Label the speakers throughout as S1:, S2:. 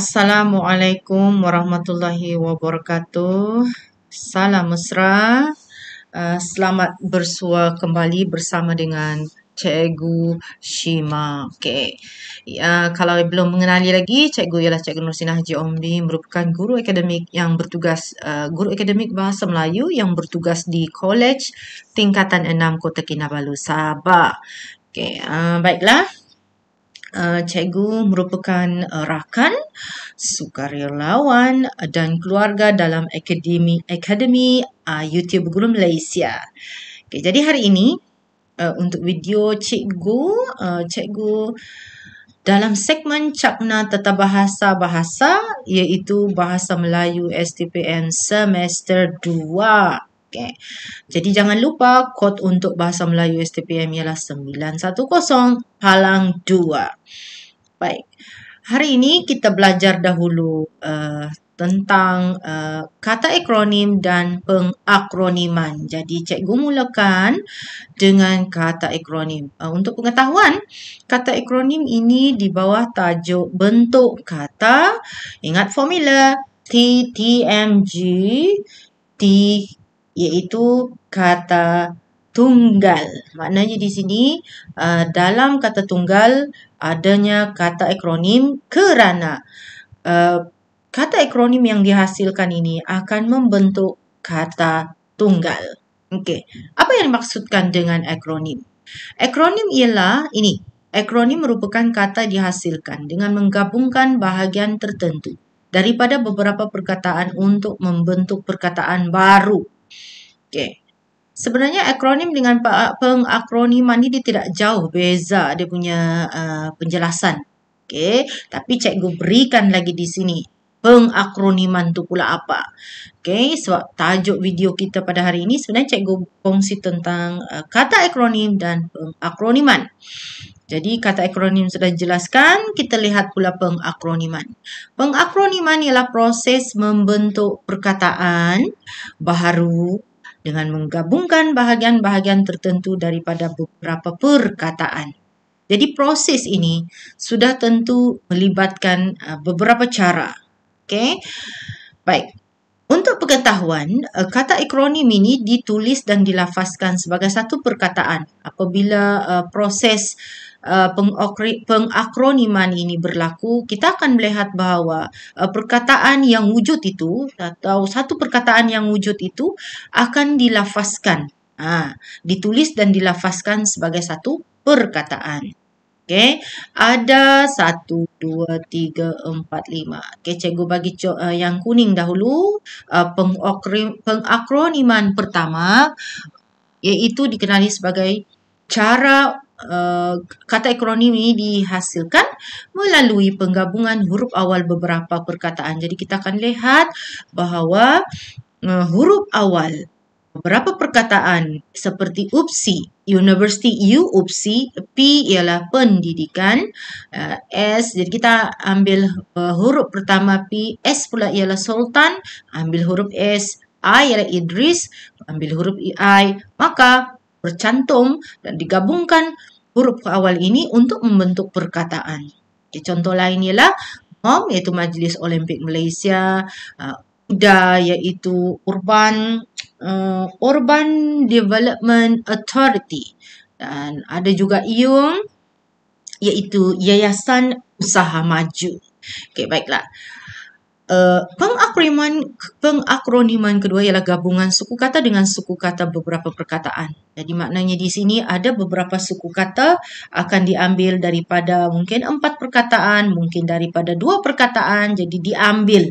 S1: Assalamualaikum warahmatullahi wabarakatuh. Salam mesra. Selamat bersua kembali bersama dengan Cikgu Shima. Okey. Kalau belum mengenali lagi, cikgu ialah Cikgu Nursinah Haji Ombi, merupakan guru akademik yang bertugas guru akademik Bahasa Melayu yang bertugas di Kolej Tingkatan 6 Kota Kinabalu, Sabah. Okey, baiklah. Cikgu merupakan rakan, sukarelawan dan keluarga dalam Akademi YouTube Guru Malaysia. Okay, jadi hari ini untuk video cikgu dalam segmen Capna Tata Bahasa iaitu Bahasa Melayu STPM semester 2. Okay. Jadi jangan lupa kod untuk Bahasa Melayu STPM ialah 910 halang 2. Baik. Hari ini kita belajar dahulu tentang kata akronim dan pengakroniman. Jadi cikgu mulakan dengan kata akronim. Untuk pengetahuan, kata akronim ini di bawah tajuk bentuk kata. Ingat formula TTMG, T iaitu kata tunggal. Maknanya di sini dalam kata tunggal adanya kata akronim kerana kata akronim yang dihasilkan ini akan membentuk kata tunggal. Okey. Apa yang dimaksudkan dengan akronim? Akronim ialah ini. Akronim merupakan kata dihasilkan dengan menggabungkan bahagian tertentu daripada beberapa perkataan untuk membentuk perkataan baru. Okey. Sebenarnya akronim dengan pengakroniman ini tidak jauh beza dia punya penjelasan. Okey, tapi cikgu berikan lagi di sini pengakroniman tu pula apa. Okey, sebab tajuk video kita pada hari ini sebenarnya cikgu kongsi tentang kata akronim dan pengakroniman. Jadi kata akronim sudah dijelaskan, kita lihat pula pengakroniman. Pengakroniman ialah proses membentuk perkataan baru dengan menggabungkan bahagian-bahagian tertentu daripada beberapa perkataan. Jadi proses ini sudah tentu melibatkan beberapa cara. Okey. Baik. Untuk pengetahuan, kata akronim ini ditulis dan dilafazkan sebagai satu perkataan. Apabila proses pengakroniman ini berlaku, kita akan melihat bahawa perkataan yang wujud itu atau satu perkataan yang wujud itu akan dilafazkan. Ditulis dan dilafazkan sebagai satu perkataan. Okey, ada 1, 2, 3, 4, 5. Okey, cikgu bagi yang kuning dahulu. Pengakroniman pertama iaitu dikenali sebagai cara kata akronim ini dihasilkan melalui penggabungan huruf awal beberapa perkataan. Jadi kita akan lihat bahawa huruf awal beberapa perkataan seperti UPSI, University U UPSI, P ialah pendidikan, S, jadi kita ambil huruf pertama P, S pula ialah Sultan, ambil huruf S, I ialah Idris, ambil huruf I, maka bercantum dan digabungkan huruf awal ini untuk membentuk perkataan. Okay, contoh lain ialah MOM iaitu Majlis Olimpik Malaysia, UDA iaitu Urban Development Authority, dan ada juga IUM iaitu Yayasan Usaha Maju. Okey, baiklah. Pengakroniman kedua ialah gabungan suku kata dengan suku kata beberapa perkataan. Jadi maknanya di sini ada beberapa suku kata akan diambil daripada mungkin 4 perkataan, mungkin daripada 2 perkataan, jadi diambil.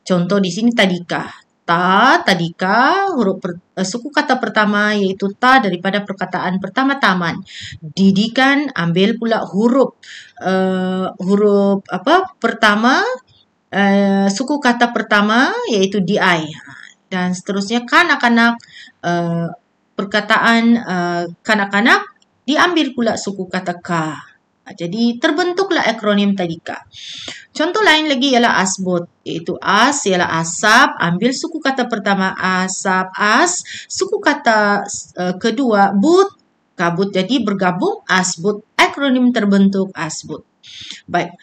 S1: Contoh di sini tadika. Tadika, suku kata pertama iaitu ta daripada perkataan pertama taman. Didikan, ambil pula huruf pertama, suku kata pertama iaitu di, dan seterusnya kanak-kanak, perkataan kanak-kanak diambil pula suku kata ka. Jadi terbentuklah akronim tadika. Contoh lain lagi ialah asbut, iaitu as ialah asap, ambil suku kata pertama asap, as, suku kata kedua but, kabut, jadi bergabung asbut, akronim terbentuk asbut. Baik.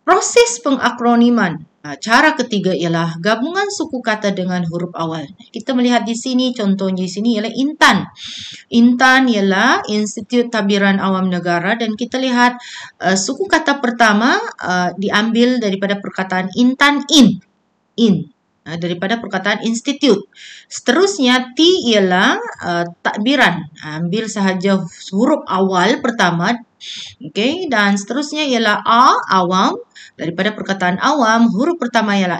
S1: Proses pengakroniman. Cara ketiga ialah gabungan suku kata dengan huruf awal. Kita melihat di sini, contohnya di sini ialah Intan. Intan ialah Institut Tabiran Awam Negara dan kita lihat suku kata pertama diambil daripada perkataan Intan daripada perkataan institut. Seterusnya T ialah takbiran. Ambil sahaja huruf awal pertama. Okey, dan seterusnya ialah A, awam. Daripada perkataan awam, huruf pertama ialah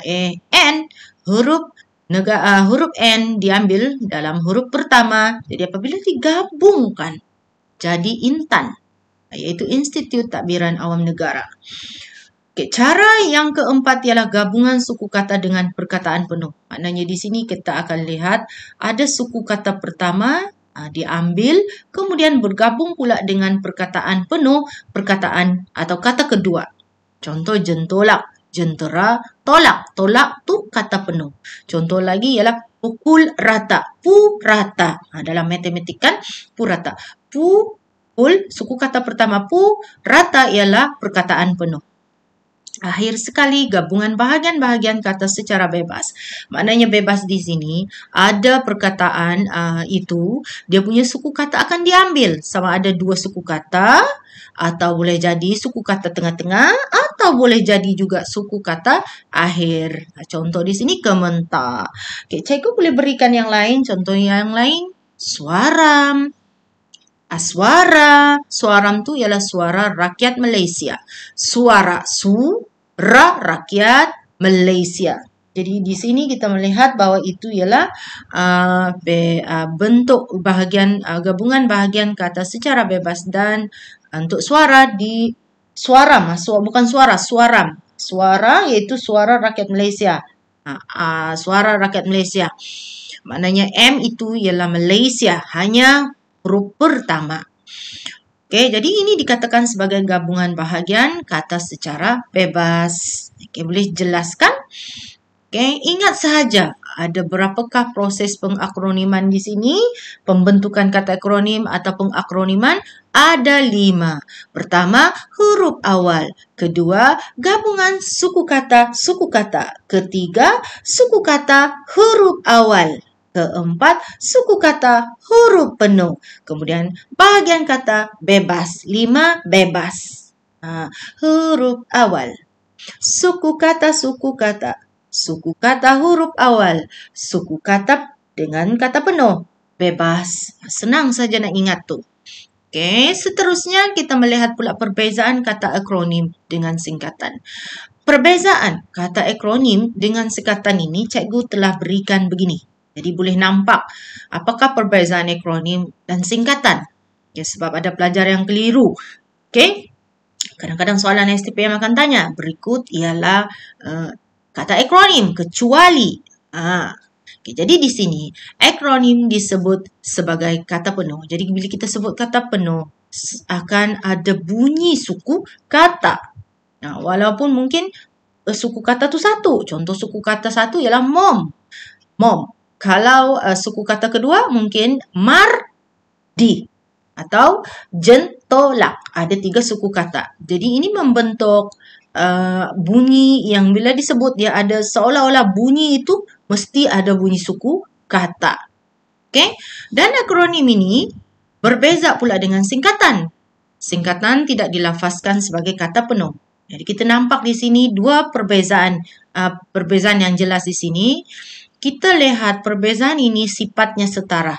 S1: N. Huruf N diambil dalam huruf pertama. Jadi apabila digabungkan jadi Intan, iaitu Institut Takbiran Awam Negara. Okay, cara yang keempat ialah gabungan suku kata dengan perkataan penuh. Maknanya di sini kita akan lihat ada suku kata pertama diambil, kemudian bergabung pula dengan perkataan penuh, perkataan atau kata kedua. Contoh jentolak, jentera, tolak. Tolak tu kata penuh. Contoh lagi ialah pukul rata, pu rata. Dalam matematik kan, pu rata. Pukul, suku kata pertama pu, rata ialah perkataan penuh. Akhir sekali, gabungan bahagian-bahagian kata secara bebas. Maknanya bebas di sini, ada perkataan itu, dia punya suku kata akan diambil. Sama ada dua suku kata, atau boleh jadi suku kata tengah-tengah, atau boleh jadi juga suku kata akhir. Contoh di sini, kementar. Okay, cikgu boleh berikan yang lain, contoh yang lain, suaram. Suara. Suaram tu ialah suara rakyat Malaysia. Suara rakyat Malaysia. Jadi di sini kita melihat bahawa itu ialah bentuk bahagian gabungan bahagian kata secara bebas, dan untuk suara di suaram, bukan suara, suaram. Suara iaitu suara rakyat Malaysia. Suara rakyat Malaysia. Maknanya M itu ialah Malaysia, hanya huruf pertama. Okey, jadi ini dikatakan sebagai gabungan bahagian kata secara bebas. Okey, boleh jelaskan? Okey, ingat sahaja ada berapakah proses pengakroniman di sini? Pembentukan kata akronim atau pengakroniman ada 5. Pertama, huruf awal. Kedua, gabungan suku kata. Ketiga, suku kata huruf awal. Keempat, suku kata huruf penuh. Kemudian bahagian kata bebas. 5 bebas. Huruf awal. Suku kata. Suku kata huruf awal. Suku kata dengan kata penuh. Bebas. Senang saja nak ingat tu. Okey, seterusnya kita melihat pula perbezaan kata akronim dengan singkatan. Perbezaan kata akronim dengan singkatan ini cikgu telah berikan begini. Jadi boleh nampak apakah perbezaan akronim dan singkatan. Ya, sebab ada pelajar yang keliru. Okey. Kadang-kadang soalan STPM akan tanya, berikut ialah kata akronim kecuali. Okay, jadi di sini akronim disebut sebagai kata penuh. Jadi bila kita sebut kata penuh akan ada bunyi suku kata. Walaupun mungkin suku kata tu satu. Contoh suku kata satu ialah mom. Kalau suku kata kedua mungkin mardi atau jentolak. Ada 3 suku kata. Jadi ini membentuk bunyi yang bila disebut dia ada seolah-olah bunyi itu mesti ada bunyi suku kata. Okey? Dan akronim ini berbeza pula dengan singkatan. Singkatan tidak dilafazkan sebagai kata penuh. Jadi kita nampak di sini 2 perbezaan yang jelas di sini. Kita lihat perbezaan ini sifatnya setara.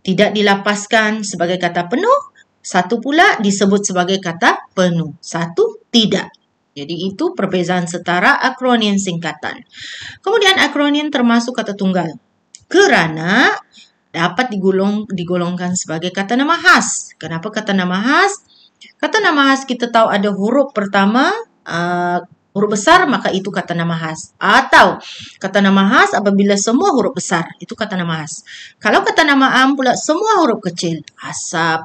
S1: Tidak dilapaskan sebagai kata penuh. Satu pula disebut sebagai kata penuh. Satu tidak. Jadi itu perbezaan setara akronim singkatan. Kemudian akronim termasuk kata tunggal. Kerana dapat digolongkan sebagai kata nama khas. Kenapa kata nama khas? Kata nama khas kita tahu ada huruf pertama, huruf besar, maka itu kata nama khas. Atau kata nama khas apabila semua huruf besar, itu kata nama khas. Kalau kata nama am pula semua huruf kecil. Asap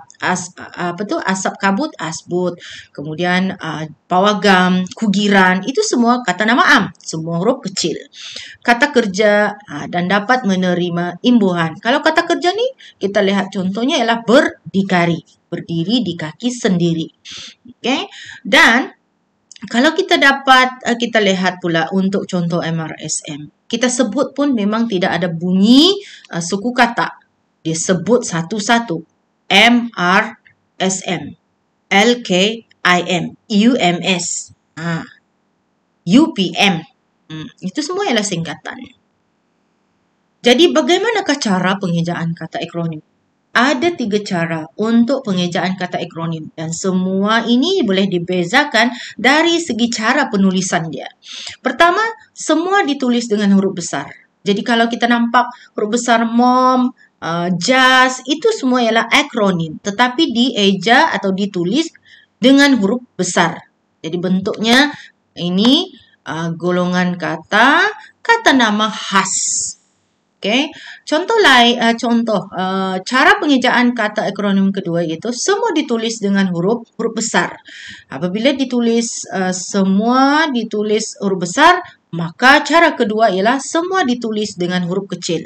S1: kabut, asbut. Kemudian pawagam, kugiran, itu semua kata nama am. Semua huruf kecil. Kata kerja dan dapat menerima imbuhan. Kalau kata kerja ni, kita lihat contohnya ialah berdikari. Berdiri di kaki sendiri. Okay? Dan Kalau kita dapat, kita lihat pula untuk contoh MRSM. Kita sebut pun memang tidak ada bunyi suku kata. Dia sebut satu-satu. MRSM, LKIM, UMS, UPM. Itu semua ialah singkatan. Jadi bagaimanakah cara pengejaan kata akronim? Ada 3 cara untuk pengejaan kata akronim dan semua ini boleh dibezakan dari segi cara penulisan dia. Pertama, semua ditulis dengan huruf besar. Jadi kalau kita nampak huruf besar MOM, JAS, itu semua ialah akronim. Tetapi dieja atau ditulis dengan huruf besar. Jadi bentuknya ini golongan kata, kata nama khas. Okay. Contoh cara pengejaan kata akronim kedua iaitu semua ditulis dengan huruf besar. Apabila ditulis semua ditulis huruf besar, maka cara kedua ialah semua ditulis dengan huruf kecil.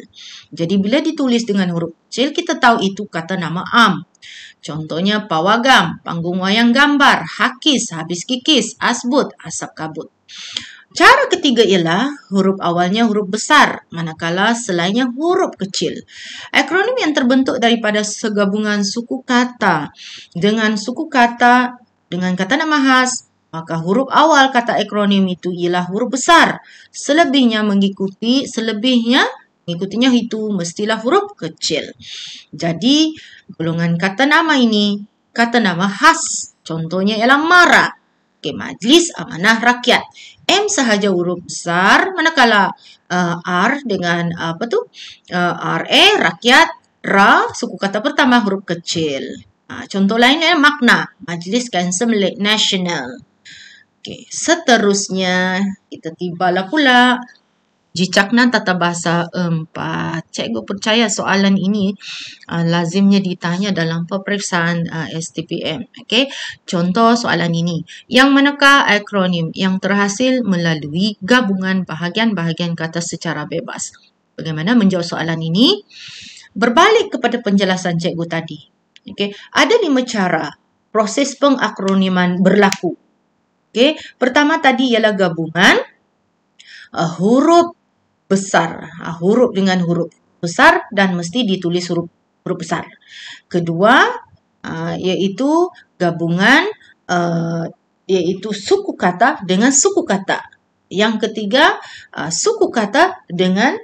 S1: Jadi bila ditulis dengan huruf kecil, kita tahu itu kata nama am. Contohnya pawagam, panggung wayang gambar, hakis, habis kikis, asbut, asap kabut. Cara ketiga ialah huruf awalnya huruf besar, manakala selainnya huruf kecil. Akronim yang terbentuk daripada segabungan suku kata dengan kata nama khas, maka huruf awal kata akronim itu ialah huruf besar. Selebihnya mengikutinya itu mestilah huruf kecil. Jadi, golongan kata nama ini kata nama khas. Contohnya ialah MARA. Majlis Amanah Rakyat. M sahaja huruf besar, manakala R dengan RA, rakyat, Ra, suku kata pertama huruf kecil. Contoh lainnya makna, Majlis Kansel Nasional. Okay. Seterusnya, kita tibalah pula Jicakna Tata Bahasa 4. Cikgu percaya soalan ini lazimnya ditanya dalam peperiksaan STPM. Okay. Contoh soalan ini. Yang manakah akronim yang terhasil melalui gabungan bahagian-bahagian kata secara bebas? Bagaimana menjawab soalan ini? Berbalik kepada penjelasan cikgu tadi. Okay. Ada 5 cara proses pengakroniman berlaku. Okay. Pertama tadi ialah gabungan huruf besar, huruf dengan huruf besar dan mesti ditulis huruf besar. Kedua, iaitu gabungan iaitu suku kata dengan suku kata. Yang ketiga, suku kata dengan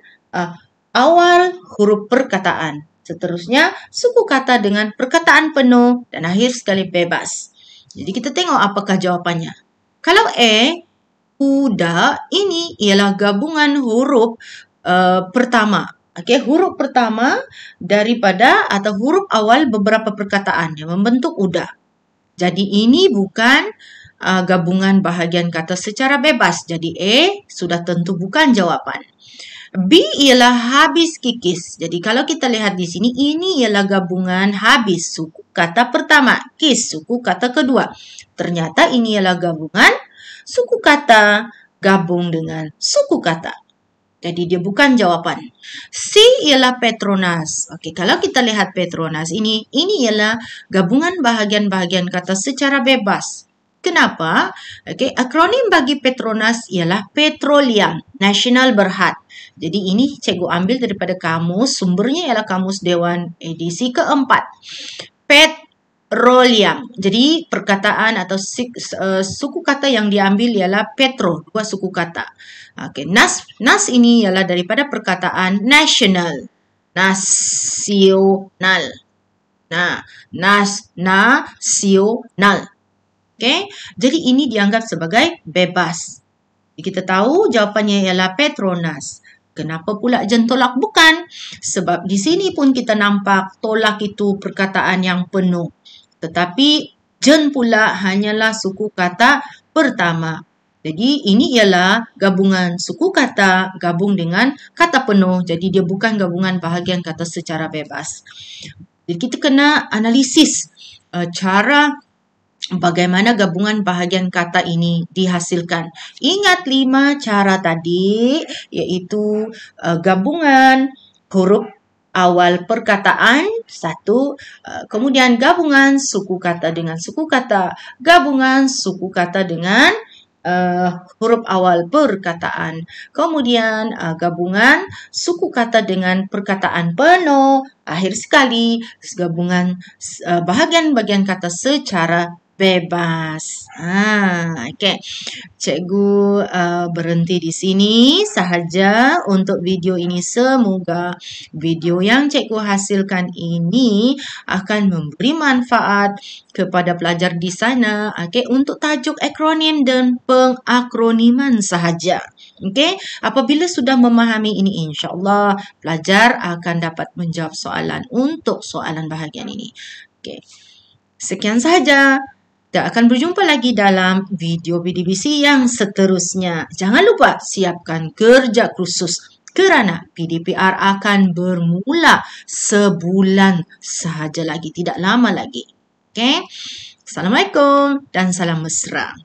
S1: awal huruf perkataan. Seterusnya, suku kata dengan perkataan penuh dan akhir sekali bebas. Jadi kita tengok apakah jawapannya. Kalau kuda, ini ialah gabungan huruf pertama. Okay, huruf pertama daripada atau huruf awal beberapa perkataan yang membentuk uda. Jadi ini bukan gabungan bahagian kata secara bebas. Jadi sudah tentu bukan jawapan. B ialah habis kikis. Jadi kalau kita lihat di sini, ini ialah gabungan habis suku kata pertama, kis suku kata kedua. Ternyata ini ialah gabungan suku kata gabung dengan suku kata. Jadi dia bukan jawapan. C ialah Petronas. Okey, kalau kita lihat Petronas ini ialah gabungan bahagian-bahagian kata secara bebas. Kenapa? Okey, akronim bagi Petronas ialah Petroleum, Nasional Berhad. Jadi ini cikgu ambil daripada kamus, sumbernya ialah Kamus Dewan edisi keempat. Petroleum. Jadi perkataan atau suku kata yang diambil ialah petro, dua suku kata. Okey, nas ini ialah daripada perkataan national. Nasional. Nah, nasional. Okey, jadi ini dianggap sebagai bebas. Jadi kita tahu jawapannya ialah Petronas. Kenapa pula jen tolak bukan? Sebab di sini pun kita nampak tolak itu perkataan yang penuh. Tetapi jen pula hanyalah suku kata pertama. Jadi ini ialah gabungan suku kata gabung dengan kata penuh. Jadi dia bukan gabungan bahagian kata secara bebas. Jadi kita kena analisis cara bagaimana gabungan bahagian kata ini dihasilkan. Ingat 5 cara tadi, iaitu gabungan huruf awal perkataan, 1. Kemudian gabungan suku kata dengan suku kata. Gabungan suku kata dengan huruf awal perkataan. Kemudian gabungan suku kata dengan perkataan penuh. Akhir sekali, gabungan bahagian-bahagian kata secara bebas. Okey. Cikgu berhenti di sini sahaja untuk video ini. Semoga video yang cikgu hasilkan ini akan memberi manfaat kepada pelajar di sana, untuk tajuk akronim dan pengakroniman sahaja. Apabila sudah memahami ini, insya-Allah pelajar akan dapat menjawab soalan untuk soalan bahagian ini. Sekian sahaja. Kita akan berjumpa lagi dalam video PDBC yang seterusnya. Jangan lupa siapkan kerja khusus kerana PDPR akan bermula sebulan sahaja lagi, tidak lama lagi. Assalamualaikum dan salam mesra.